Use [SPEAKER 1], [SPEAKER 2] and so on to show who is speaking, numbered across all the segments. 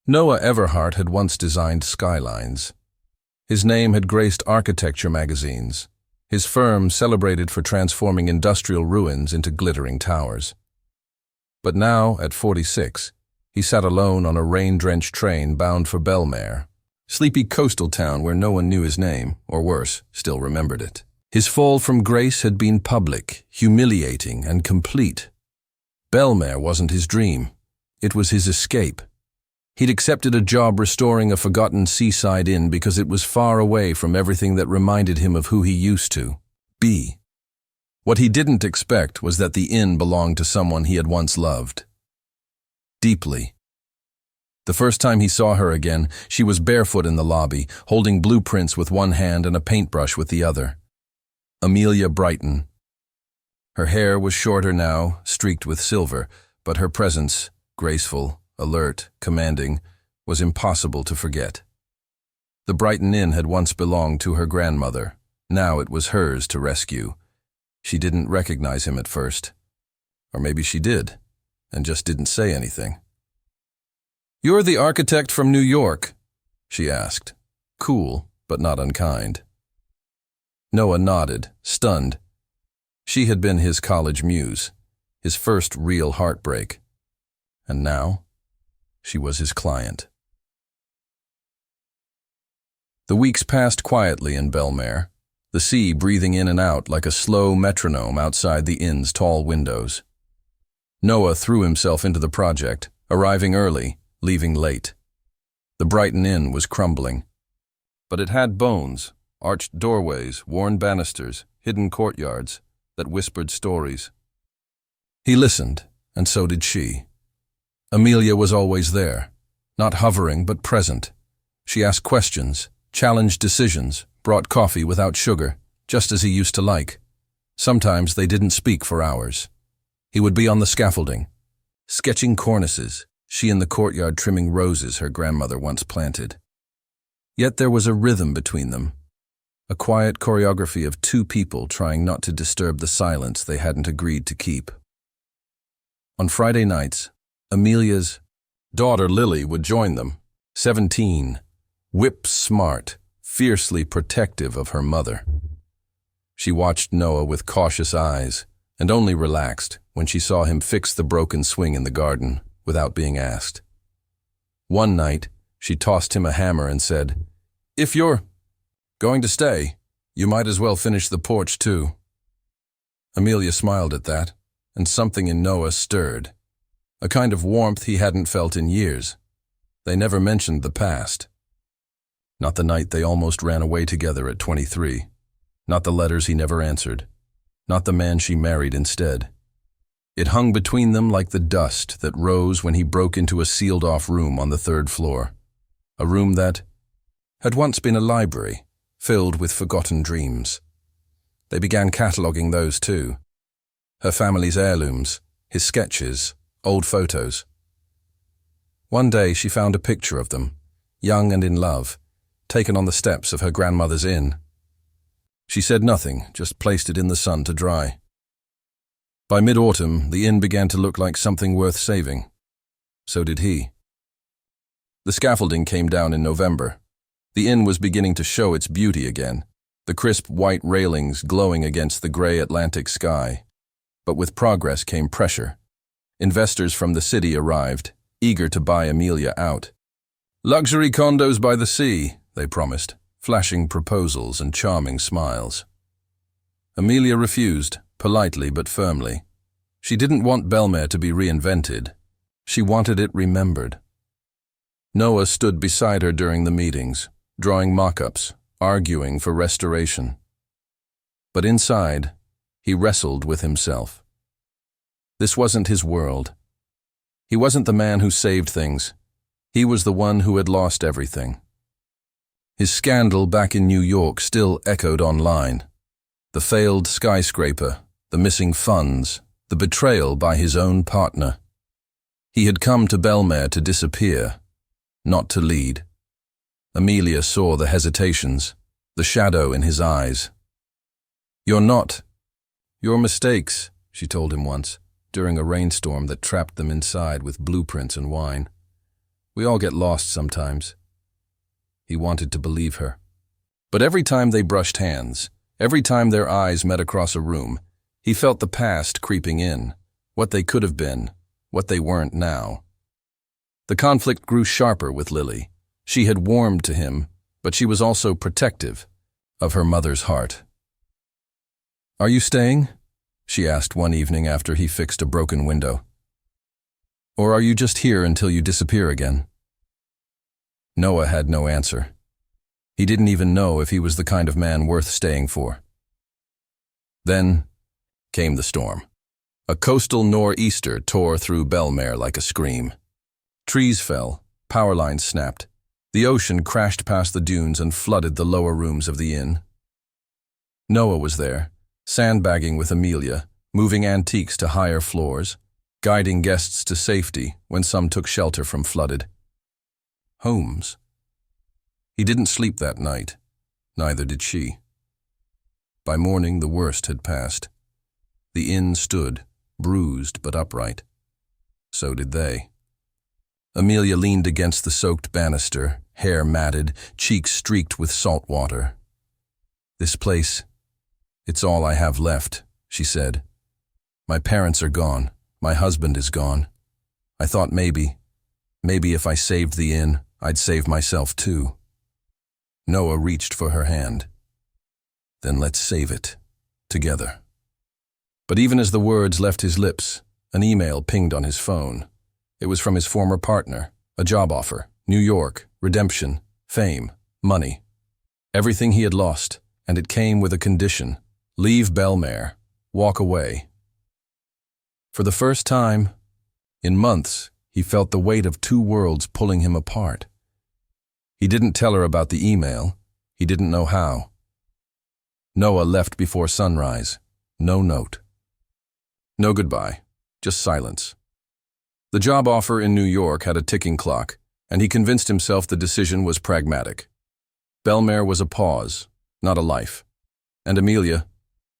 [SPEAKER 1] Noah Everhart had once designed skylines. His name had graced architecture magazines, his firm celebrated for transforming industrial ruins into glittering towers. But now, at 46, he sat alone on a rain-drenched train bound for Belmare, sleepy coastal town where no one knew his name, or worse, still remembered it. His fall from grace had been public, humiliating, and complete. Belmare wasn't his dream. It was his escape. He'd accepted a job restoring a forgotten seaside inn because it was far away from everything that reminded him of who he used to be. What he didn't expect was that the inn belonged to someone he had once loved. Deeply. The first time he saw her again, she was barefoot in the lobby, holding blueprints with one hand and a paintbrush with the other. Amelia Brighton. Her hair was shorter now, streaked with silver, but her presence, graceful, alert, commanding, was impossible to forget. The Brighton Inn had once belonged to her grandmother. Now it was hers to rescue. She didn't recognize him at first. Or maybe she did, and just didn't say anything. "You're the architect from New York?" she asked, cool but not unkind. Noah nodded, stunned. She had been his college muse, his first real heartbreak. And now, she was his client. The weeks passed quietly in Belmare, the sea breathing in and out like a slow metronome outside the inn's tall windows. Noah threw himself into the project, arriving early, leaving late. The Brighton Inn was crumbling. But it had bones, arched doorways, worn banisters, hidden courtyards that whispered stories. He listened, and so did she. Amelia was always there, not hovering but present. She asked questions, challenged decisions, brought coffee without sugar, just as he used to like. Sometimes they didn't speak for hours. He would be on the scaffolding, sketching cornices, she in the courtyard trimming roses her grandmother once planted. Yet there was a rhythm between them, a quiet choreography of two people trying not to disturb the silence they hadn't agreed to keep. On Friday nights, Amelia's daughter Lily would join them, 17, whip-smart, fiercely protective of her mother. She watched Noah with cautious eyes and only relaxed when she saw him fix the broken swing in the garden without being asked. One night, she tossed him a hammer and said, "If you're going to stay, you might as well finish the porch too." Amelia smiled at that, and something in Noah stirred, a kind of warmth he hadn't felt in years. They never mentioned the past. Not the night they almost ran away together at 23. Not the letters he never answered. Not the man she married instead. It hung between them like the dust that rose when he broke into a sealed-off room on the 3rd floor. A room that had once been a library, filled with forgotten dreams. They began cataloging those too. Her family's heirlooms, his sketches, old photos. One day she found a picture of them, young and in love, taken on the steps of her grandmother's inn. She said nothing, just placed it in the sun to dry. By mid-autumn, the inn began to look like something worth saving. So did he. The scaffolding came down in November. The inn was beginning to show its beauty again, the crisp white railings glowing against the gray Atlantic sky. But with progress came pressure. Investors from the city arrived, eager to buy Amelia out. "Luxury condos by the sea," they promised, flashing proposals and charming smiles. Amelia refused, politely but firmly. She didn't want Belmare to be reinvented. She wanted it remembered. Noah stood beside her during the meetings, drawing mock-ups, arguing for restoration. But inside, he wrestled with himself. This wasn't his world. He wasn't the man who saved things. He was the one who had lost everything. His scandal back in New York still echoed online. The failed skyscraper, the missing funds, the betrayal by his own partner. He had come to Belmare to disappear, not to lead. Amelia saw the hesitations, the shadow in his eyes. "You're not. Your mistakes," she told him once, during a rainstorm that trapped them inside with blueprints and wine. We all get lost sometimes. He wanted to believe her. But every time they brushed hands, every time their eyes met across a room, he felt the past creeping in, what they could have been, what they weren't now. The conflict grew sharper with Lily. She had warmed to him, but she was also protective of her mother's heart. "Are you staying?" she asked one evening after he fixed a broken window. "Or are you just here until you disappear again?" Noah had no answer. He didn't even know if he was the kind of man worth staying for. Then came the storm. A coastal nor'easter tore through Belmare like a scream. Trees fell, power lines snapped. The ocean crashed past the dunes and flooded the lower rooms of the inn. Noah was there, sandbagging with Amelia, moving antiques to higher floors, guiding guests to safety when some took shelter from flooded homes. He didn't sleep that night, neither did she. By morning, the worst had passed. The inn stood, bruised but upright. So did they. Amelia leaned against the soaked banister, hair matted, cheeks streaked with salt water. "This place, it's all I have left," she said. "My parents are gone. My husband is gone. I thought maybe if I saved the inn, I'd save myself too." Noah reached for her hand. "Then let's save it, together." But even as the words left his lips, an email pinged on his phone. It was from his former partner, a job offer, New York, redemption, fame, money. Everything he had lost, and it came with a condition: leave Belmare, walk away. For the first time, in months, he felt the weight of two worlds pulling him apart. He didn't tell her about the email. He didn't know how. Noah left before sunrise. No note. No goodbye, just silence. The job offer in New York had a ticking clock, and he convinced himself the decision was pragmatic. Belmare was a pause, not a life. And Amelia,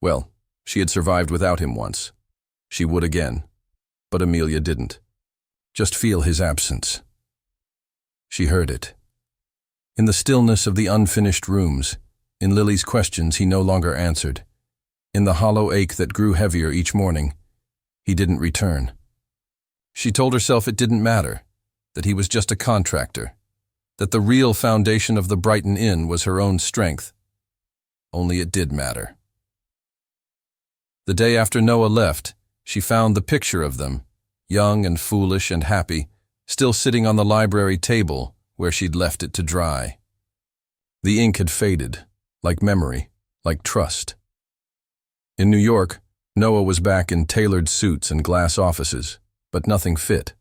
[SPEAKER 1] well, she had survived without him once. She would again. But Amelia didn't. Just feel his absence. She heard it. In the stillness of the unfinished rooms, in Lily's questions he no longer answered. In the hollow ache that grew heavier each morning, he didn't return. She told herself it didn't matter, that he was just a contractor, that the real foundation of the Brighton Inn was her own strength. Only it did matter. The day after Noah left, she found the picture of them, young and foolish and happy, still sitting on the library table where she'd left it to dry. The ink had faded, like memory, like trust. In New York, Noah was back in tailored suits and glass offices, but nothing fit.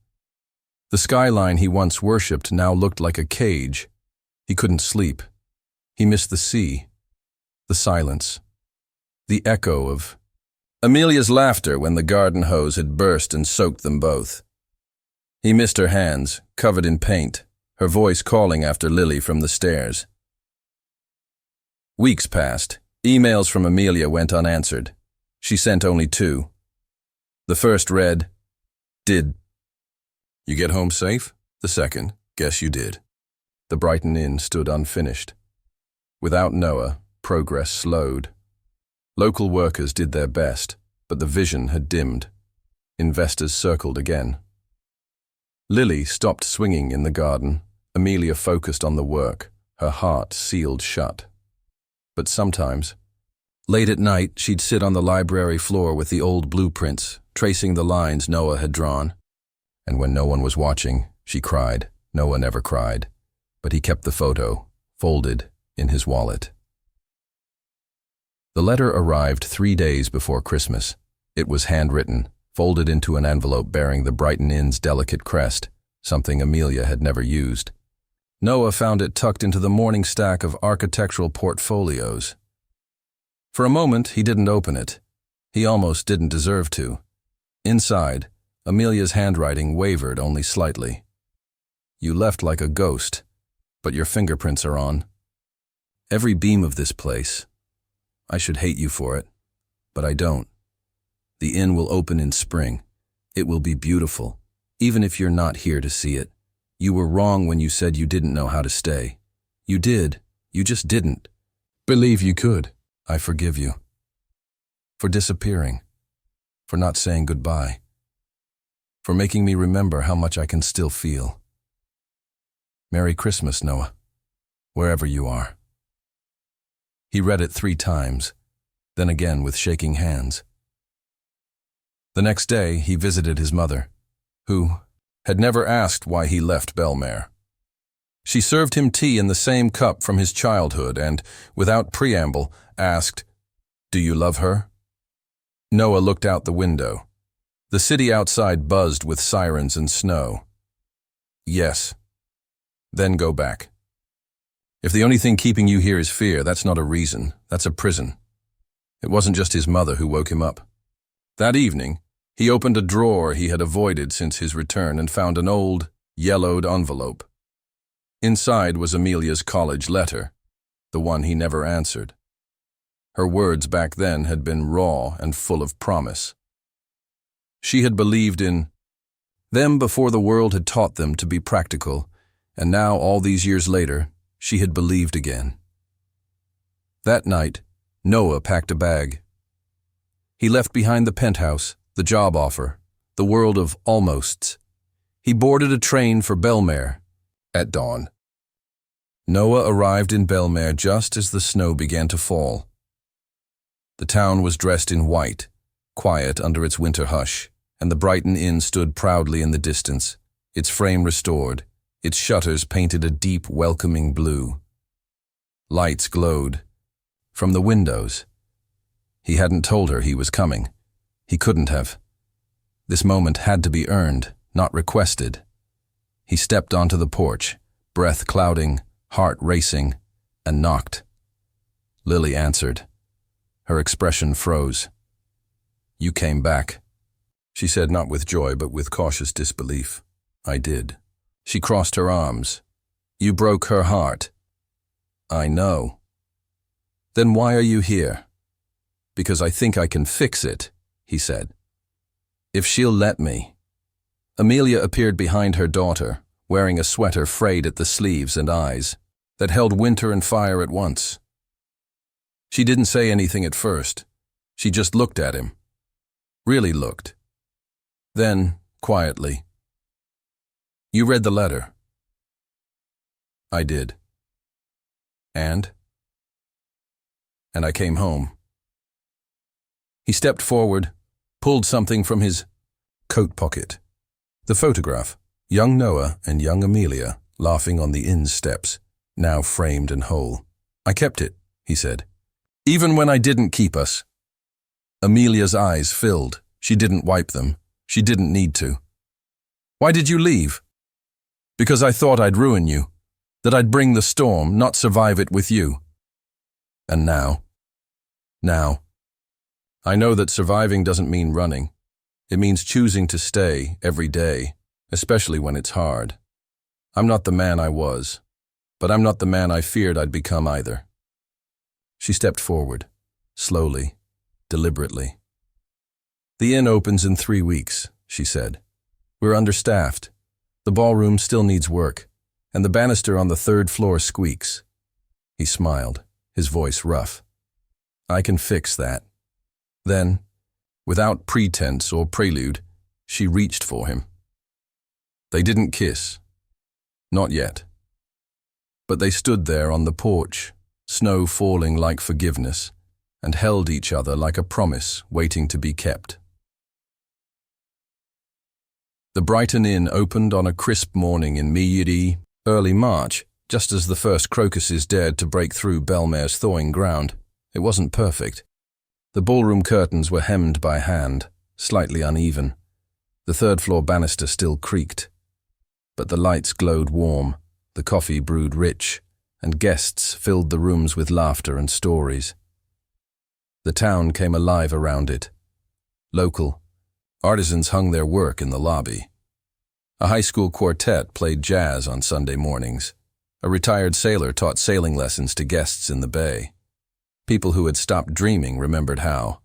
[SPEAKER 1] The skyline he once worshipped now looked like a cage. He couldn't sleep. He missed the sea, the silence, the echo of Amelia's laughter when the garden hose had burst and soaked them both. He missed her hands, covered in paint, her voice calling after Lily from the stairs. Weeks passed. Emails from Amelia went unanswered. She sent only 2. The first read, "Did you get home safe?" The second, "Guess you did." The Brighton Inn stood unfinished. Without Noah, progress slowed. Local workers did their best, but the vision had dimmed. Investors circled again. Lily stopped swinging in the garden. Amelia focused on the work, her heart sealed shut. But sometimes, late at night, she'd sit on the library floor with the old blueprints, tracing the lines Noah had drawn. And when no one was watching, she cried. Noah never cried, but he kept the photo, folded, in his wallet. The letter arrived 3 days before Christmas. It was handwritten, folded into an envelope bearing the Brighton Inn's delicate crest, something Amelia had never used. Noah found it tucked into the morning stack of architectural portfolios. For a moment, he didn't open it. He almost didn't deserve to. Inside, Amelia's handwriting wavered only slightly. "You left like a ghost, but your fingerprints are on. Every beam of this place. I should hate you for it, but I don't. The inn will open in spring. It will be beautiful, even if you're not here to see it. You were wrong when you said you didn't know how to stay. You did. You just didn't. Believe you could. I forgive you. For disappearing. For not saying goodbye. For making me remember how much I can still feel. Merry Christmas, Noah. Wherever you are. He read it 3 times, then again with shaking hands. The next day, he visited his mother, who had never asked why he left Belmare. She served him tea in the same cup from his childhood and, without preamble, asked, "Do you love her?" Noah looked out the window. The city outside buzzed with sirens and snow. Yes. Then go back. If the only thing keeping you here is fear, that's not a reason, that's a prison. It wasn't just his mother who woke him up. That evening, he opened a drawer he had avoided since his return and found an old, yellowed envelope. Inside was Amelia's college letter, the one he never answered. Her words back then had been raw and full of promise. She had believed in them before the world had taught them to be practical, and now, all these years later, she had believed again. That night, Noah packed a bag. He left behind the penthouse, the job offer, the world of almosts. He boarded a train for Belmare at dawn. Noah arrived in Belmare just as the snow began to fall. The town was dressed in white, quiet under its winter hush, and the Brighton Inn stood proudly in the distance, its frame restored, its shutters painted a deep, welcoming blue. Lights glowed from the windows. He hadn't told her he was coming. He couldn't have. This moment had to be earned, not requested. He stepped onto the porch, breath clouding, heart racing, and knocked. Lily answered. Her expression froze. "You came back," she said, not with joy but with cautious disbelief. "I did." She crossed her arms. "You broke her heart." "I know." "Then why are you here?" "Because I think I can fix it," he said. "If she'll let me." Amelia appeared behind her daughter, wearing a sweater frayed at the sleeves and eyes, that held winter and fire at once. She didn't say anything at first. She just looked at him. Really looked. Then, quietly, "You read the letter?" "I did." And I came home." He stepped forward, pulled something from his coat pocket. The photograph, young Noah and young Amelia, laughing on the inn steps, now framed and whole. "I kept it," he said. "Even when I didn't keep us." Amelia's eyes filled. She didn't wipe them. She didn't need to. "Why did you leave?" "Because I thought I'd ruin you. That I'd bring the storm, not survive it with you." And now. I know that surviving doesn't mean running. It means choosing to stay every day, especially when it's hard. I'm not the man I was, but I'm not the man I feared I'd become either. She stepped forward, slowly, deliberately. "The inn opens in 3 weeks," she said. "We're understaffed. The ballroom still needs work, and the banister on the 3rd floor squeaks." He smiled, his voice rough. "I can fix that." Then, without pretense or prelude, she reached for him. They didn't kiss. Not yet. But they stood there on the porch, snow falling like forgiveness, and held each other like a promise waiting to be kept. The Brighton Inn opened on a crisp morning in early March, just as the first crocuses dared to break through Belmare's thawing ground. It wasn't perfect. The ballroom curtains were hemmed by hand, slightly uneven. The 3rd floor banister still creaked. But the lights glowed warm, the coffee brewed rich, and guests filled the rooms with laughter and stories. The town came alive around it. Local. Artisans hung their work in the lobby. A high school quartet played jazz on Sunday mornings. A retired sailor taught sailing lessons to guests in the bay. People who had stopped dreaming remembered how.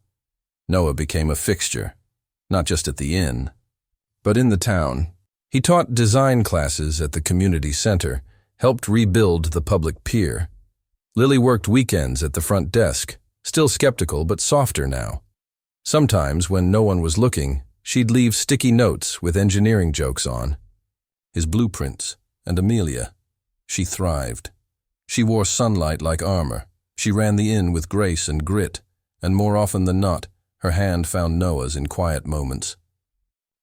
[SPEAKER 1] Noah became a fixture, not just at the inn, but in the town. He taught design classes at the community center, helped rebuild the public pier. Lily worked weekends at the front desk, still skeptical but softer now. Sometimes, when no one was looking, she'd leave sticky notes with engineering jokes on. His blueprints, and Amelia. She thrived. She wore sunlight like armor. She ran the inn with grace and grit, and more often than not, her hand found Noah's in quiet moments.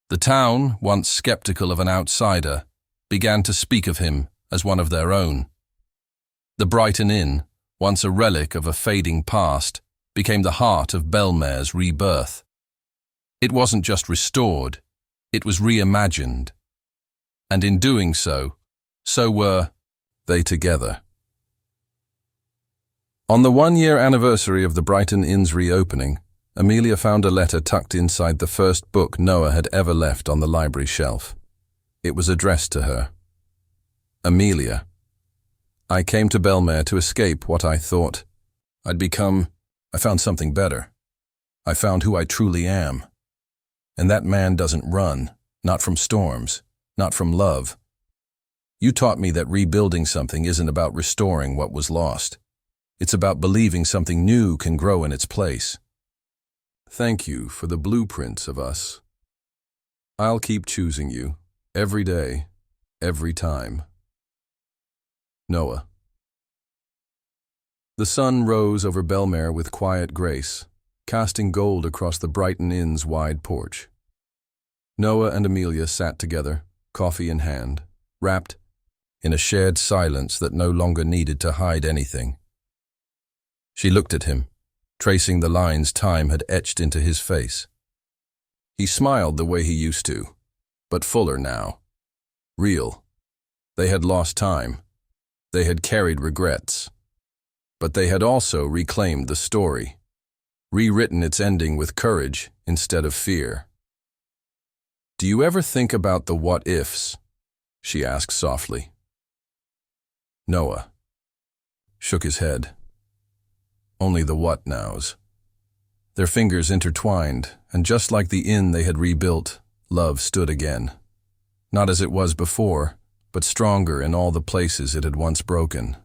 [SPEAKER 1] The town, once skeptical of an outsider, began to speak of him as one of their own. The Brighton Inn, once a relic of a fading past, became the heart of Belmare's rebirth. It wasn't just restored, it was reimagined. And in doing so, so were they together. On the 1-year anniversary of the Brighton Inn's reopening, Amelia found a letter tucked inside the first book Noah had ever left on the library shelf. It was addressed to her. Amelia, I came to Belmare to escape what I thought I'd become. I found something better. I found who I truly am. And that man doesn't run, not from storms, not from love. You taught me that rebuilding something isn't about restoring what was lost. It's about believing something new can grow in its place. Thank you for the blueprints of us. I'll keep choosing you, every day, every time. Noah. The sun rose over Belmare with quiet grace, casting gold across the Brighton Inn's wide porch. Noah and Amelia sat together, coffee in hand, wrapped in a shared silence that no longer needed to hide anything. She looked at him, tracing the lines time had etched into his face. He smiled the way he used to, but fuller now. Real. They had lost time. They had carried regrets. But they had also reclaimed the story, rewritten its ending with courage instead of fear. Do you ever think about the what-ifs? She asked softly. Noah shook his head. Only the what-nows. Their fingers intertwined, and just like the inn they had rebuilt, love stood again. Not as it was before, but stronger in all the places it had once broken.